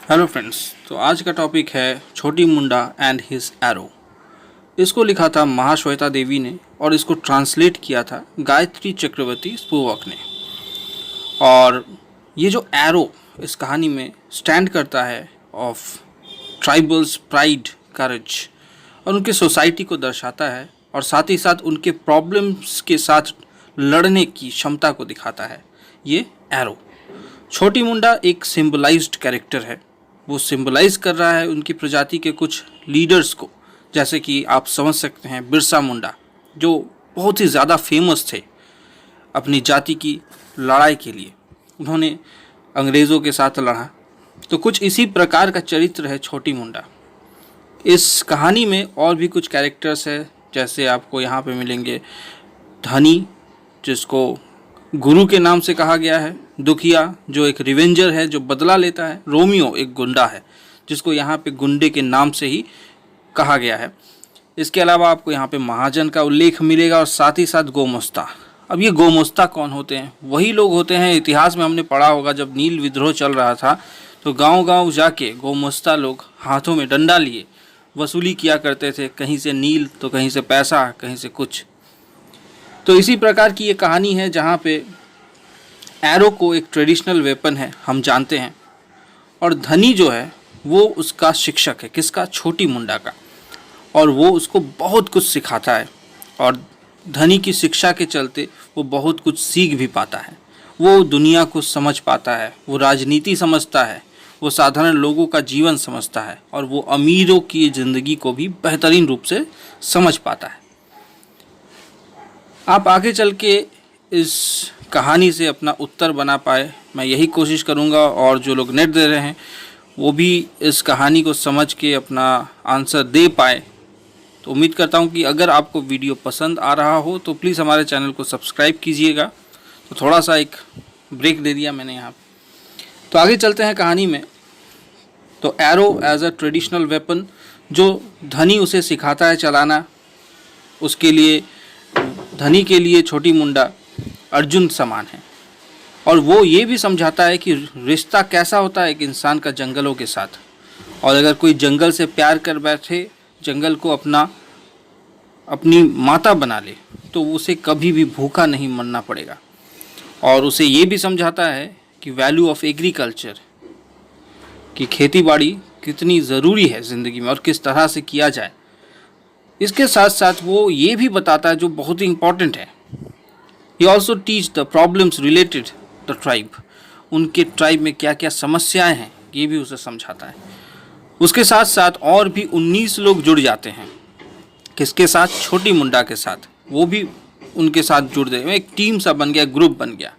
Hello friends. तो आज का टॉपिक है छोटी मुंडा एंड हिज एरो। इसको लिखा था महाश्वेता देवी ने और इसको ट्रांसलेट किया था गायत्री चक्रवर्ती स्पिवाक ने। और ये जो एरो इस कहानी में स्टैंड करता है ऑफ ट्राइबल्स प्राइड करेज और उनके सोसाइटी को दर्शाता है और साथ ही साथ उनके प्रॉब्लम्स के साथ लड़ने की क्षमता को दिखाता है। ये एरो छोटी मुंडा एक सिंबलाइज्ड कैरेक्टर है। वो सिंबलाइज कर रहा है उनकी प्रजाति के कुछ लीडर्स को, जैसे कि आप समझ सकते हैं बिरसा मुंडा जो बहुत ही ज़्यादा फेमस थे अपनी जाति की लड़ाई के लिए। उन्होंने अंग्रेज़ों के साथ लड़ा। तो कुछ इसी प्रकार का चरित्र है छोटी मुंडा। इस कहानी में और भी कुछ कैरेक्टर्स है, जैसे आपको यहाँ पे मिलेंगे धनी जिसको गुरु के नाम से कहा गया है, दुखिया जो एक रिवेंजर है जो बदला लेता है, रोमियो एक गुंडा है जिसको यहाँ पे गुंडे के नाम से ही कहा गया है। इसके अलावा आपको यहाँ पे महाजन का उल्लेख मिलेगा और साथ ही साथ गोमस्ता। अब ये गोमस्ता कौन होते हैं? वही लोग होते हैं, इतिहास में हमने पढ़ा होगा जब नील विद्रोह चल रहा था तो गांव-गांव जाके गोमस्ता लोग हाथों में डंडा लिए वसूली किया करते थे, कहीं से नील तो कहीं से पैसा, कहीं से कुछ। तो इसी प्रकार की ये कहानी है जहाँ पे एरो को एक ट्रेडिशनल वेपन है हम जानते हैं, और धनी जो है वो उसका शिक्षक है, किसका? छोटी मुंडा का। और वो उसको बहुत कुछ सिखाता है और धनी की शिक्षा के चलते वो बहुत कुछ सीख भी पाता है। वो दुनिया को समझ पाता है, वो राजनीति समझता है, वो साधारण लोगों का जीवन समझता है और वो अमीरों की ज़िंदगी को भी बेहतरीन रूप से समझ पाता है। आप आगे चल के इस कहानी से अपना उत्तर बना पाए, मैं यही कोशिश करूंगा, और जो लोग नेट दे रहे हैं वो भी इस कहानी को समझ के अपना आंसर दे पाए। तो उम्मीद करता हूं कि अगर आपको वीडियो पसंद आ रहा हो तो प्लीज़ हमारे चैनल को सब्सक्राइब कीजिएगा। तो थोड़ा सा एक ब्रेक दे दिया मैंने यहाँ। तो आगे चलते हैं कहानी में। तो arrow as a traditional weapon जो धनी उसे सिखाता है चलाना, उसके लिए धनी के लिए छोटी मुंडा अर्जुन समान है। और वो ये भी समझाता है कि रिश्ता कैसा होता है एक इंसान का जंगलों के साथ, और अगर कोई जंगल से प्यार कर बैठे, जंगल को अपनी माता बना ले, तो उसे कभी भी भूखा नहीं मरना पड़ेगा। और उसे ये भी समझाता है कि वैल्यू ऑफ एग्रीकल्चर, कि खेती बाड़ी कितनी ज़रूरी है ज़िंदगी में और किस तरह से किया जाए। इसके साथ साथ वो ये भी बताता है जो बहुत ही इम्पॉर्टेंट है, He also teach the problems related the tribe। उनके ट्राइब में क्या क्या समस्याएं हैं ये भी उसे समझाता है। उसके साथ साथ और भी 19 लोग जुड़ जाते हैं। किसके साथ? छोटी मुंडा के साथ। वो भी उनके साथ जुड़ गए, एक टीम सा बन गया, ग्रुप बन गया।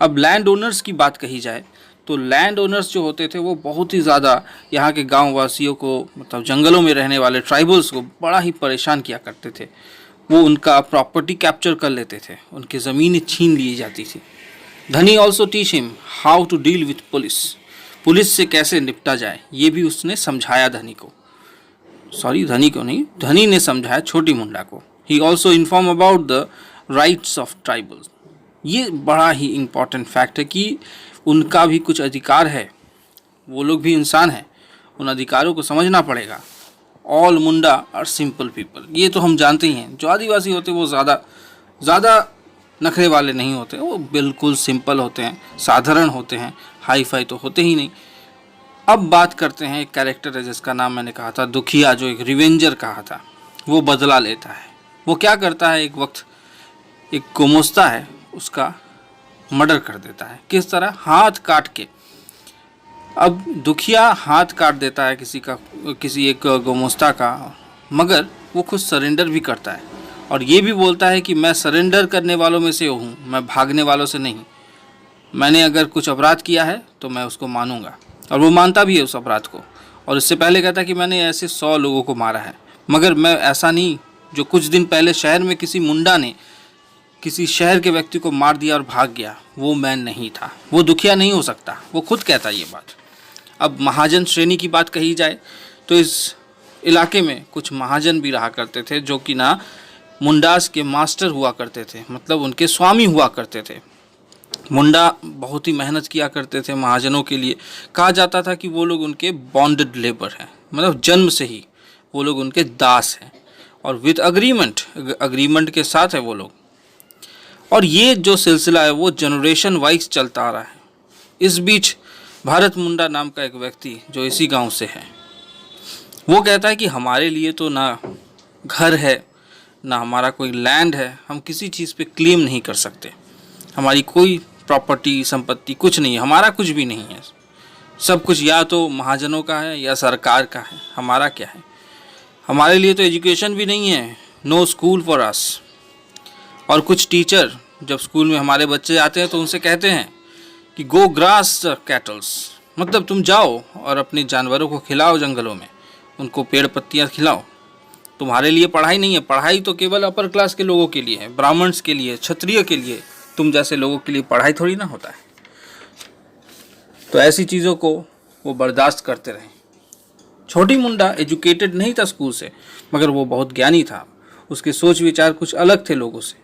अब लैंड ओनर्स की बात कही जाए तो लैंड ओनर्स जो होते थे वो बहुत ही ज़्यादा यहाँ के गाँव वासियों को, मतलब जंगलों में रहने वाले ट्राइबल्स को बड़ा ही परेशान किया करते थे। वो उनका प्रॉपर्टी कैप्चर कर लेते थे, उनकी ज़मीनें छीन ली जाती थी। Dhani also teach him how to deal with police. Police से कैसे निपटा जाए ये भी उसने समझाया धनी को। सॉरी, धनी को नहीं, धनी ने समझाया छोटी मुंडा को। He also inform about the rights of tribals. ये बड़ा ही इम्पॉर्टेंट फैक्ट है कि उनका भी कुछ अधिकार है, वो लोग भी इंसान हैं, उन अधिकारों को समझना पड़ेगा। All Munda are simple people, ये तो हम जानते ही हैं। जो आदिवासी होते हैं वो ज़्यादा नखरे वाले नहीं होते, वो बिल्कुल सिंपल होते हैं, साधारण होते हैं, हाई फाई तो होते ही नहीं। अब बात करते हैं एक कैरेक्टर है जिसका नाम मैंने कहा था दुखिया, जो एक रिवेंजर कहा था। वो बदला लेता है। वो क्या करता है, एक वक्त एक गोमस्ता है उसका मर्डर कर देता है। किस तरह? हाथ काट के। अब दुखिया हाथ काट देता है किसी एक गोमस्ता का, मगर वो खुद सरेंडर भी करता है और ये भी बोलता है कि मैं सरेंडर करने वालों में से हूँ, मैं भागने वालों से नहीं। मैंने अगर कुछ अपराध किया है तो मैं उसको मानूंगा, और वो मानता भी है उस अपराध को। और इससे पहले कहता है कि मैंने ऐसे 100 लोगों को मारा है, मगर मैं ऐसा नहीं जो कुछ दिन पहले शहर में किसी मुंडा ने किसी शहर के व्यक्ति को मार दिया और भाग गया, वो मैं नहीं था। वो दुखिया नहीं हो सकता, वो खुद कहता है ये बात। अब महाजन श्रेणी की बात कही जाए तो इस इलाके में कुछ महाजन भी रहा करते थे जो कि ना मुंडास के मास्टर हुआ करते थे, मतलब उनके स्वामी हुआ करते थे। मुंडा बहुत ही मेहनत किया करते थे महाजनों के लिए। कहा जाता था कि वो लोग उनके बॉन्डेड लेबर हैं, मतलब जन्म से ही वो लोग उनके दास हैं, और विद अग्रीमेंट के साथ है वो लोग। और ये जो सिलसिला है वो जनरेशन वाइज चलता आ रहा है। इस बीच भारत मुंडा नाम का एक व्यक्ति जो इसी गांव से है, वो कहता है कि हमारे लिए तो ना घर है, ना हमारा कोई लैंड है, हम किसी चीज़ पे क्लेम नहीं कर सकते, हमारी कोई प्रॉपर्टी संपत्ति कुछ नहीं है, हमारा कुछ भी नहीं है, सब कुछ या तो महाजनों का है या सरकार का है, हमारा क्या है। हमारे लिए तो एजुकेशन भी नहीं है, नो स्कूल फॉर अस। और कुछ टीचर जब स्कूल में हमारे बच्चे आते हैं तो उनसे कहते हैं कि गो ग्रास कैटल्स, मतलब तुम जाओ और अपने जानवरों को खिलाओ जंगलों में, उनको पेड़ पत्तियाँ खिलाओ। तुम्हारे लिए पढ़ाई नहीं है, पढ़ाई तो केवल अपर क्लास के लोगों के लिए है, ब्राह्मण्स के लिए, क्षत्रिय के लिए, तुम जैसे लोगों के लिए पढ़ाई थोड़ी ना होता है। तो ऐसी चीज़ों को वो बर्दाश्त करते रहे। छोटी मुंडा एजुकेटेड नहीं था स्कूल से, मगर वो बहुत ज्ञानी था, उसके सोच विचार कुछ अलग थे लोगों से।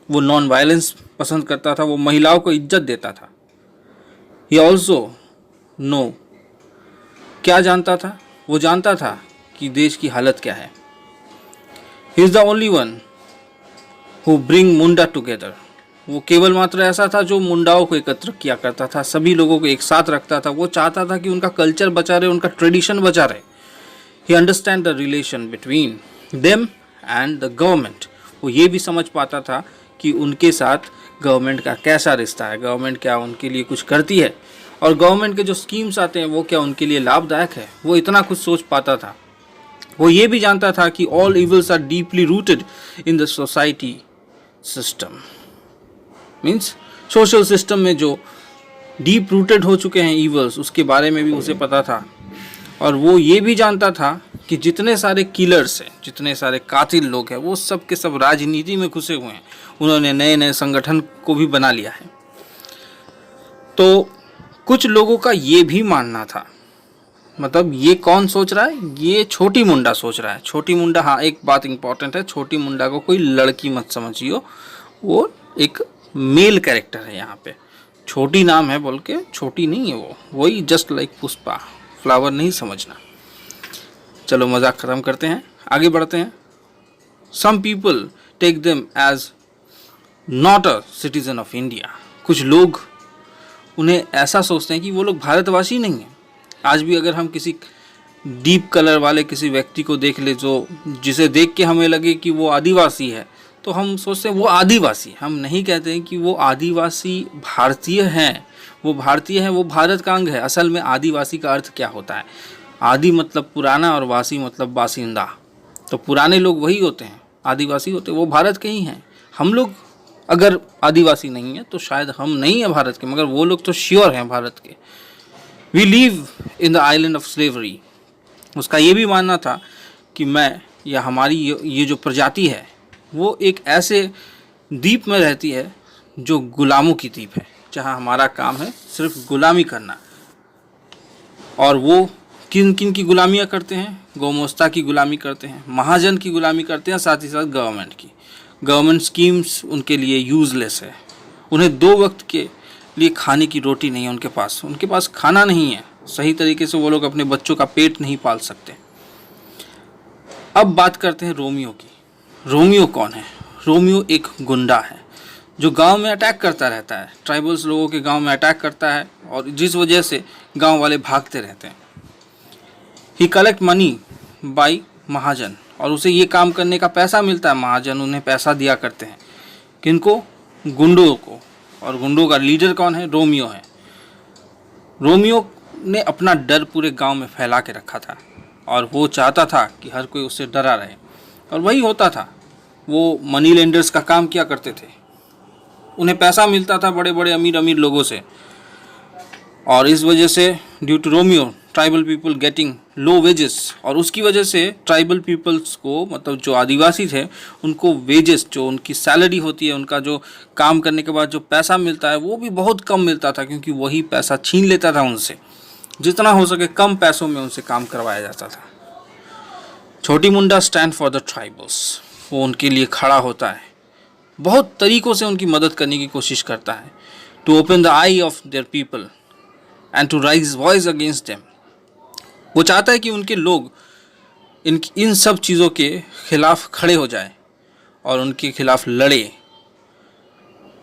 वो नॉन वायलेंस पसंद करता था, वो महिलाओं को इज्जत देता था। ही ऑल्सो नो, क्या जानता था, वो जानता था कि देश की हालत क्या है। He is the only one who bring Munda together. वो केवल मात्र ऐसा था जो मुंडाओं को एकत्र किया करता था, सभी लोगों को एक साथ रखता था। वो चाहता था कि उनका कल्चर बचा रहे, उनका ट्रेडिशन बचा रहे। ही understand the relation between them and the government. वो ये भी समझ पाता था कि उनके साथ गवर्नमेंट का कैसा रिश्ता है, गवर्नमेंट क्या उनके लिए कुछ करती है, और गवर्नमेंट के जो स्कीम्स आते हैं वो क्या उनके लिए लाभदायक है। वो इतना कुछ सोच पाता था। वो ये भी जानता था कि all evils are deeply rooted in the society system, means social system में जो डीप रूटेड हो चुके हैं ईवल्स, उसके बारे में भी उसे पता था। और वो ये भी जानता था कि जितने सारे किलर्स हैं, जितने सारे कातिल लोग हैं, वो सब के सब राजनीति में घुसे हुए हैं। उन्होंने नए नए संगठन को भी बना लिया है। तो कुछ लोगों का ये भी मानना था, मतलब ये कौन सोच रहा है, ये छोटी मुंडा सोच रहा है। छोटी मुंडा, हाँ एक बात इंपॉर्टेंट है, छोटी मुंडा को कोई लड़की मत समझियो, वो एक मेल कैरेक्टर है यहाँ पे। छोटी नाम है बोल के छोटी नहीं है वो, वही जस्ट लाइक पुष्पा, फ्लावर नहीं समझना। चलो मजाक खत्म करते हैं, आगे बढ़ते हैं। Some people take them as not a citizen of India. कुछ लोग उन्हें ऐसा सोचते हैं कि वो लोग भारतवासी नहीं हैं। आज भी अगर हम किसी डीप कलर वाले किसी व्यक्ति को देख ले, जो जिसे देख के हमें लगे कि वो आदिवासी है, तो हम सोचते हैं वो आदिवासी। हम नहीं कहते हैं कि वो आदिवासी भारतीय हैं, वो भारतीय हैं, वो भारत का अंग है। असल में आदिवासी का अर्थ क्या होता है? आदि मतलब पुराना और वासी मतलब बासिंदा। तो पुराने लोग वही होते हैं, आदिवासी होते हैं, वो भारत के ही हैं। हम लोग अगर आदिवासी नहीं है तो शायद हम नहीं है भारत के, मगर वो लोग तो श्योर हैं भारत के। We live in the island of slavery. उसका ये भी मानना था कि मैं या हमारी ये जो प्रजाति है वो एक ऐसे द्वीप में रहती है जो गुलामों की द्वीप है, जहाँ हमारा काम है सिर्फ गुलामी करना। और वो किन किन की गुलामियाँ करते हैं? गौमोस्ता की गुलामी करते हैं, महाजन की गुलामी करते हैं, साथ ही साथ गवर्नमेंट की। गवर्नमेंट स्कीम्स उनके लिए यूज़लेस है। उन्हें 2 वक्त के लिए खाने की रोटी नहीं है उनके पास खाना नहीं है। सही तरीके से वो लोग अपने बच्चों का पेट नहीं पाल सकते। अब बात करते हैं रोमियो की। रोमियो कौन है? रोमियो एक गुंडा है जो गांव में अटैक करता रहता है, ट्राइबल्स लोगों के गांव में अटैक करता है, और जिस वजह से गांव वाले भागते रहते हैं। ही कलेक्ट मनी बाय महाजन, और उसे ये काम करने का पैसा मिलता है। महाजन उन्हें पैसा दिया करते हैं। किनको? गुंडों को। और गुंडों का लीडर कौन है? रोमियो है। रोमियो ने अपना डर पूरे गांव में फैला के रखा था, और वो चाहता था कि हर कोई उससे डरा रहे, और वही होता था। वो मनी लेंडर्स का काम किया करते थे, उन्हें पैसा मिलता था बड़े बड़े अमीर अमीर लोगों से, और इस वजह से due to Romeo tribal people getting low wages, और उसकी वजह से ट्राइबल पीपल्स को, मतलब जो आदिवासी थे, उनको वेजेस, जो उनकी सैलरी होती है, उनका जो काम करने के बाद जो पैसा मिलता है, वो भी बहुत कम मिलता था, क्योंकि वही पैसा छीन लेता था उनसे। जितना हो सके कम पैसों में उनसे काम करवाया जाता था। छोटी मुंडा स्टैंड फॉर द ट्राइबल्स, वो उनके लिए खड़ा होता है, बहुत तरीक़ों से उनकी मदद करने की कोशिश करता है। to open the eye of their people and to raise voice against them. वो चाहता है कि उनके लोग इन सब चीज़ों के खिलाफ खड़े हो जाए और उनके खिलाफ लड़े।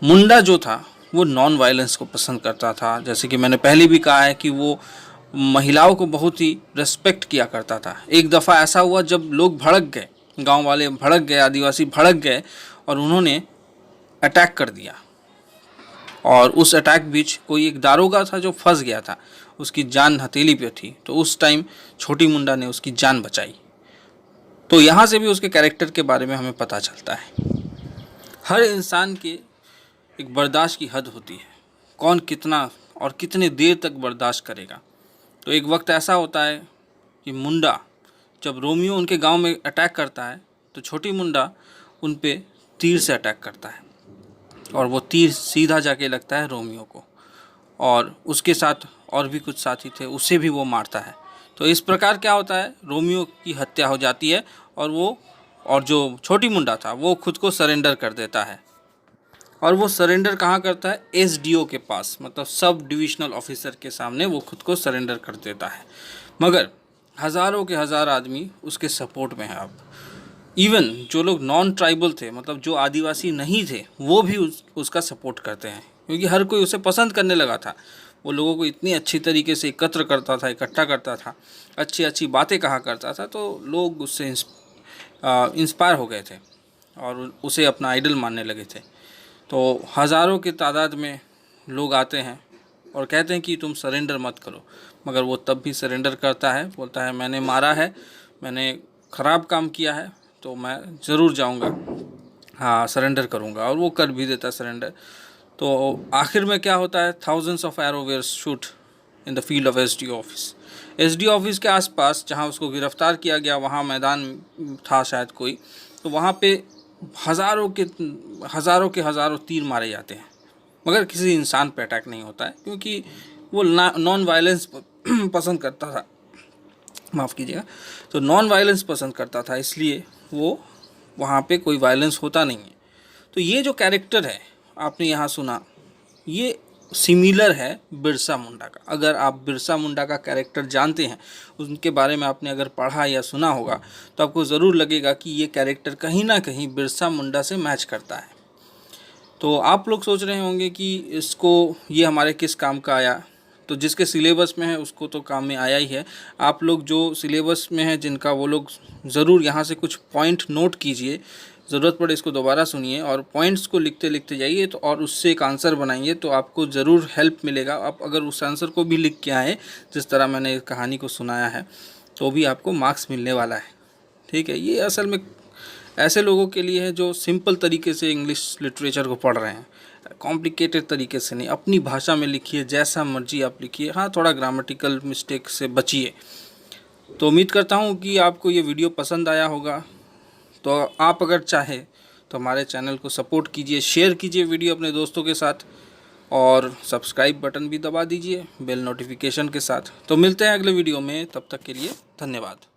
मुंडा जो था वो नॉन वायलेंस को पसंद करता था, जैसे कि मैंने पहले भी कहा है कि वो महिलाओं को बहुत ही रेस्पेक्ट किया करता था। एक दफ़ा ऐसा हुआ जब लोग भड़क गए, गांव वाले भड़क गए, आदिवासी भड़क गए और उन्होंने अटैक कर दिया। और उस अटैक बीच कोई एक दारोगा था जो फंस गया था, उसकी जान हथेली पे थी, तो उस टाइम छोटी मुंडा ने उसकी जान बचाई। तो यहाँ से भी उसके कैरेक्टर के बारे में हमें पता चलता है। हर इंसान के एक बर्दाश्त की हद होती है, कौन कितना और कितने देर तक बर्दाश्त करेगा। तो एक वक्त ऐसा होता है कि मुंडा, जब रोमियो उनके गांव में अटैक करता है तो छोटी मुंडा उन पे तीर से अटैक करता है और वो तीर सीधा जाके लगता है रोमियो को, और उसके साथ और भी कुछ साथी थे, उसे भी वो मारता है। तो इस प्रकार क्या होता है, रोमियो की हत्या हो जाती है और जो छोटी मुंडा था वो खुद को सरेंडर कर देता है। और वो सरेंडर कहाँ करता है, एसडीओ के पास, मतलब सब डिविजनल ऑफिसर के सामने वो खुद को सरेंडर कर देता है। मगर हज़ारों के हज़ार आदमी उसके सपोर्ट में हैं। अब इवन जो लोग नॉन ट्राइबल थे, मतलब जो आदिवासी नहीं थे, वो भी उसका सपोर्ट करते हैं, क्योंकि हर कोई उसे पसंद करने लगा था। वो लोगों को इतनी अच्छी तरीके से एकत्र करता था, इकट्ठा करता था, अच्छी अच्छी बातें कहा करता था, तो लोग उससे इंस्पायर हो गए थे और उसे अपना आइडल मानने लगे थे। तो हज़ारों की तादाद में लोग आते हैं और कहते हैं कि तुम सरेंडर मत करो, मगर वो तब भी सरेंडर करता है। बोलता है मैंने मारा है, मैंने ख़राब काम किया है, तो मैं ज़रूर जाऊंगा, हाँ सरेंडर करूंगा, और वो कर भी देता सरेंडर। तो आखिर में क्या होता है, thousands of arrow were shoot in the field of SDO office. SDO office के आसपास जहाँ उसको गिरफ़्तार किया गया, वहाँ मैदान था शायद कोई, तो वहाँ पे हज़ारों के हज़ारों तीर मारे जाते हैं, मगर किसी इंसान पे अटैक नहीं होता है, क्योंकि वो नॉन वायलेंस पसंद करता था, माफ़ कीजिएगा, तो नॉन वायलेंस पसंद करता था, इसलिए वो वहाँ पे कोई वायलेंस होता नहीं है। तो ये जो कैरेक्टर है आपने यहाँ सुना, ये सिमिलर है बिरसा मुंडा का। अगर आप बिरसा मुंडा का कैरेक्टर जानते हैं, उनके बारे में आपने अगर पढ़ा या सुना होगा, तो आपको ज़रूर लगेगा कि ये कैरेक्टर कहीं ना कहीं बिरसा मुंडा से मैच करता है। तो आप लोग सोच रहे होंगे कि ये हमारे किस काम का आया, तो जिसके सिलेबस में है उसको तो काम में आया ही है। आप लोग जो सिलेबस में है जिनका, वो लोग ज़रूर यहाँ से कुछ पॉइंट नोट कीजिए, ज़रूरत पड़े इसको दोबारा सुनिए और पॉइंट्स को लिखते लिखते जाइए, तो और उससे एक आंसर बनाइए, तो आपको ज़रूर हेल्प मिलेगा। आप अगर उस आंसर को भी लिख के आए, जिस तरह मैंने इस कहानी को सुनाया है, तो भी आपको मार्क्स मिलने वाला है। ठीक है, ये असल में ऐसे लोगों के लिए है जो सिंपल तरीके से इंग्लिश लिटरेचर को पढ़ रहे हैं, कॉम्प्लिकेटेड तरीके से नहीं। अपनी भाषा में लिखिए, जैसा मर्जी आप लिखिए, हाँ थोड़ा ग्रामेटिकल मिस्टेक से बचिए। तो उम्मीद करता हूँ कि आपको ये वीडियो पसंद आया होगा। तो आप अगर चाहें तो हमारे चैनल को सपोर्ट कीजिए, शेयर कीजिए वीडियो अपने दोस्तों के साथ, और सब्सक्राइब बटन भी दबा दीजिए बेल नोटिफिकेशन के साथ। तो मिलते हैं अगले वीडियो में, तब तक के लिए धन्यवाद।